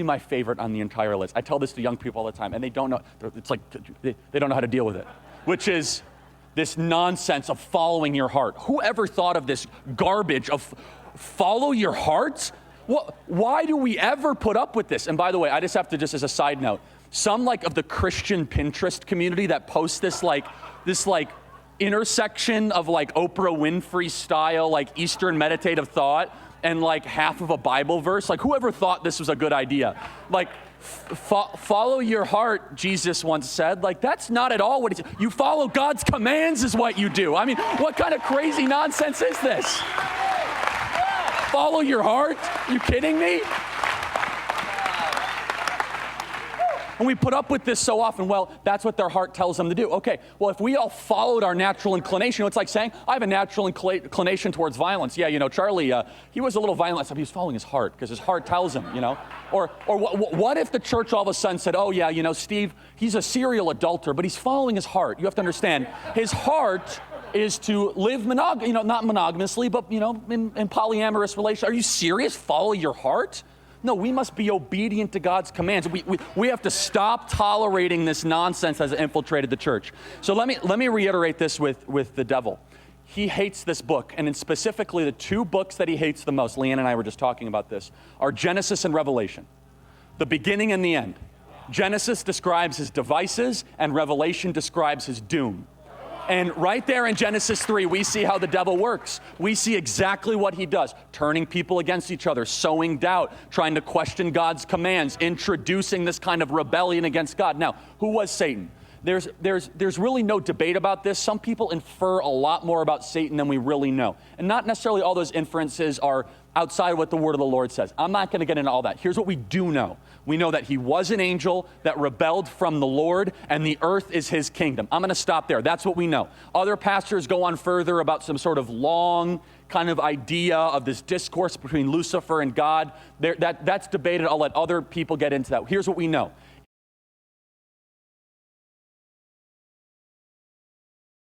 my favorite on the entire list. I tell this to young people all the time, and they don't know. It's like they don't know how to deal with it, which is this nonsense of following your heart. Whoever thought of this garbage of follow your heart? Why do we ever put up with this? And by the way, I just have to, just as a side note, some of the Christian Pinterest community that posts this intersection of Oprah Winfrey style, Eastern meditative thought and half of a Bible verse. Whoever thought this was a good idea? Follow your heart, Jesus once said. That's not at all what he said. You follow God's commands is what you do. I mean, what kind of crazy nonsense is this? Follow your heart? You kidding me? And we put up with this so often. Well, that's what their heart tells them to do. Okay, well, if we all followed our natural inclination, it's like saying, I have a natural inclination towards violence. Yeah, Charlie, he was a little violent. He was following his heart because his heart tells him, Or what if the church all of a sudden said, oh, yeah, Steve, he's a serial adulterer, but he's following his heart. You have to understand, his heart is to live not monogamously, but, in polyamorous relations. Are you serious? Follow your heart? No, we must be obedient to God's commands. We have to stop tolerating this nonsense that has infiltrated the church. So let me reiterate this with the devil. He hates this book, and specifically the two books that he hates the most, Leanne and I were just talking about this, are Genesis and Revelation, the beginning and the end. Genesis describes his devices, and Revelation describes his doom. And right there in Genesis 3, we see how the devil works. We see exactly what he does, turning people against each other, sowing doubt, trying to question God's commands, introducing this kind of rebellion against God. Now, who was Satan? There's really no debate about this. Some people infer a lot more about Satan than we really know. And not necessarily all those inferences are outside what the word of the Lord says. I'm not going to get into all that. Here's what we do know. We know that he was an angel that rebelled from the Lord, and the earth is his kingdom. I'm going to stop there. That's what we know. Other pastors go on further about some sort of long kind of idea of this discourse between Lucifer and God. That's debated. I'll let other people get into that. Here's what we know.